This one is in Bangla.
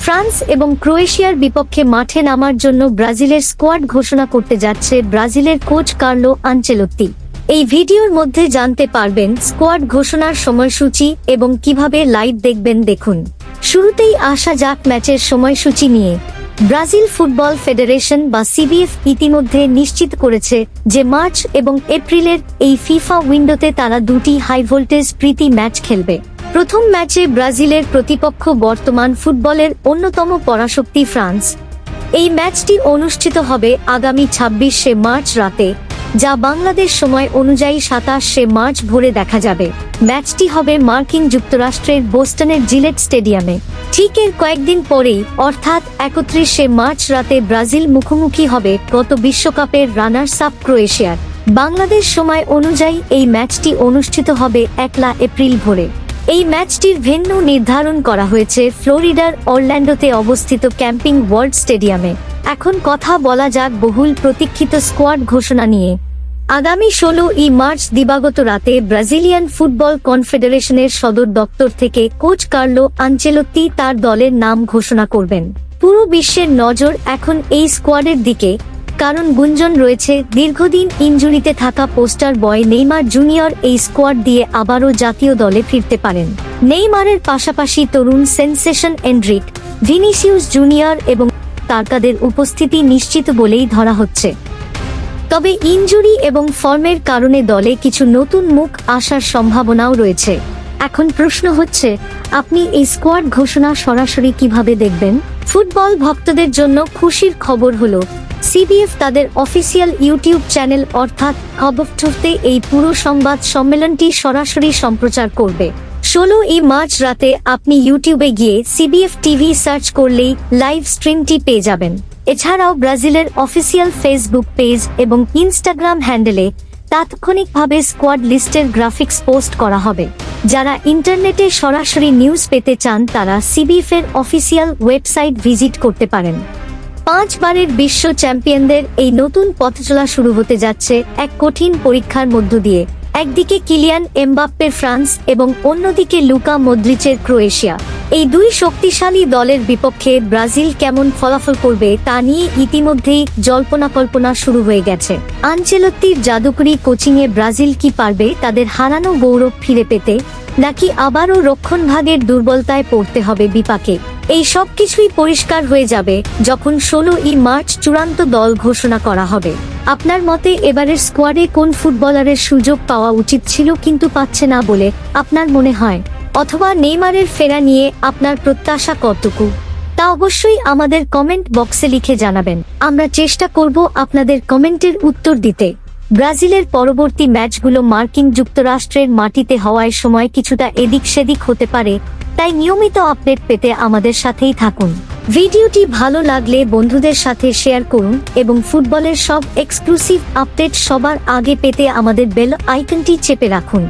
ফ্রান্স এবং ক্রোয়েশিয়ার বিপক্ষে মাঠে নামার জন্য ব্রাজিলের স্কোয়াড ঘোষণা করতে যাচ্ছে ব্রাজিলের কোচ কার্লো আনচেলোত্তি। এই ভিডিওর মধ্যে জানতে পারবেন স্কোয়াড ঘোষণার সময়সূচি এবং কিভাবে লাইভ দেখবেন। দেখুন, শুরুতেই আসা যাক ম্যাচের সময়সূচি নিয়ে। ব্রাজিল ফুটবল ফেডারেশন বা সিবিএফ ইতিমধ্যে নিশ্চিত করেছে যে মার্চ এবং এপ্রিলের এই ফিফা উইন্ডোতে তারা দুটি হাই ভোল্টেজ প্রীতি ম্যাচ খেলবে। প্রথম ম্যাচে ব্রাজিলের প্রতিপক্ষ বর্তমান ফুটবলের অন্যতম পরাশক্তি ফ্রান্স। এই ম্যাচটি অনুষ্ঠিত হবে আগামী 26শে মার্চ রাতে, যা বাংলাদেশ সময় অনুযায়ী 27শে মার্চ ভোরে দেখা যাবে। ম্যাচটি হবে মার্কিন যুক্তরাষ্ট্রের বোস্টনের জিলেট স্টেডিয়ামে। ঠিক এর কয়েকদিন পরেই অর্থাৎ 31শে মার্চ রাতে ব্রাজিল মুখোমুখি হবে গত বিশ্বকাপের রানার্স আপ ক্রোয়েশিয়ার। বাংলাদেশ সময় অনুযায়ী এই ম্যাচটি অনুষ্ঠিত হবে 1 এপ্রিল ভোরে। এই ম্যাচটির ভেন্যু নির্ধারণ করা হয়েছে ফ্লোরিডার অরল্যান্ডোতে অবস্থিত ক্যাম্পিং ওয়ার্ল্ড স্টেডিয়ামে। এখন কথা বলা যাক বহুল প্রতীক্ষিত স্কোয়াড ঘোষণা নিয়ে। আগামী 16 মার্চ দিবাগত রাতে ব্রাজিলিয়ান ফুটবল কনফেডারেশনের সদর দপ্তর থেকে কোচ কার্লো আনচেলোত্তি তার দলের নাম ঘোষণা করবেন। পুরো বিশ্বের নজর এখন এই স্কোয়াডের দিকে, কারণ গুঞ্জন রয়েছে দীর্ঘদিন ইনজুরিতে থাকা পোস্টার বয় নেইমার জুনিয়র এই স্কোয়াড দিয়ে আবারও জাতীয় দলে ফিরতে পারেন। নেইমারের পাশাপাশি তরুণ সেনসেশন এন্ড্রিক, ভিনিসিয়াস জুনিয়র এবং তারকাদের উপস্থিতি নিশ্চিত বলেই ধরা হচ্ছে। তবে ইনজুরি এবং ফর্মের কারণে দলে কিছু নতুন মুখ আসার সম্ভাবনাও রয়েছে। এখন প্রশ্ন হচ্ছে, আপনি এই স্কোয়াড ঘোষণা সরাসরি কিভাবে দেখবেন? ফুটবল ভক্তদের জন্য খুশির খবর হলো সিবিএফ তাদের অফিসিয়াল ইউটিউব চ্যানেল অর্থাৎ খবরতে এই পুরো সংবাদ সম্মেলনটি সরাসরি সম্প্রচার করবে। 16 মার্চ রাতে আপনি ইউটিউবে গিয়ে সিবিএফ টিভি সার্চ করলেই লাইভ স্ট্রিমটি পেয়ে যাবেন। এছাড়াও ব্রাজিলের অফিসিয়াল ফেসবুক পেজ এবং ইনস্টাগ্রাম হ্যান্ডেলে তাৎক্ষণিকভাবে স্কোয়াড লিস্টের গ্রাফিক্স পোস্ট করা হবে। যারা ইন্টারনেটে সরাসরি নিউজ পেতে চান তারা সিবিএফ এর অফিসিয়াল ওয়েবসাইট ভিজিট করতে পারেন। 5 বারের বিশ্ব চ্যাম্পিয়নদের এই নতুন পথচলা শুরু হতে যাচ্ছে এক কঠিন পরীক্ষার মধ্য দিয়ে। একদিকে কিলিয়ান এমবাপ্পের ফ্রান্স এবং অন্যদিকে লুকা মদ্রিচের ক্রোয়েশিয়া। এই দুই শক্তিশালী দলের বিপক্ষে ব্রাজিল কেমন ফলাফল করবে তা নিয়ে ইতিমধ্যেই জল্পনা শুরু হয়ে গেছে। আনচেলোত্তির জাদুকরি কোচিংয়ে ব্রাজিল কি পারবে তাদের হারানো গৌরব ফিরে পেতে, নাকি আবারও রক্ষণভাগের দুর্বলতায় পড়তে হবে বিপাকে? এই সব কিছুই পরিষ্কার হয়ে যাবে যখন 16 মার্চ চূড়ান্ত দল ঘোষণা করা হবে। আপনার মতে এবারের স্কোয়াডে কোন ফুটবলারের সুযোগ পাওয়া উচিত ছিল কিন্তু পাচ্ছে না বলে আপনার মনে হয়? অথবা নেইমারের ফেরা নিয়ে আপনার প্রত্যাশা কতটুকু, তা অবশ্যই আমাদের কমেন্ট বক্সে লিখে জানাবেন। আমরা চেষ্টা করব আপনাদের কমেন্টের উত্তর দিতে। ব্রাজিলের পরবর্তী ম্যাচগুলো মার্কিন যুক্তরাষ্ট্রের মাটিতে হওয়ায় সময় কিছুটা এদিক সেদিক হতে পারে, তাই নিয়মিত আপডেট পেতে আমাদের সাথেই থাকুন। ভিডিওটি ভালো লাগলে বন্ধুদের সাথে শেয়ার করুন এবং ফুটবলের সব এক্সক্লুসিভ আপডেট সবার আগে পেতে আমাদের বেল আইকনটি চেপে রাখুন।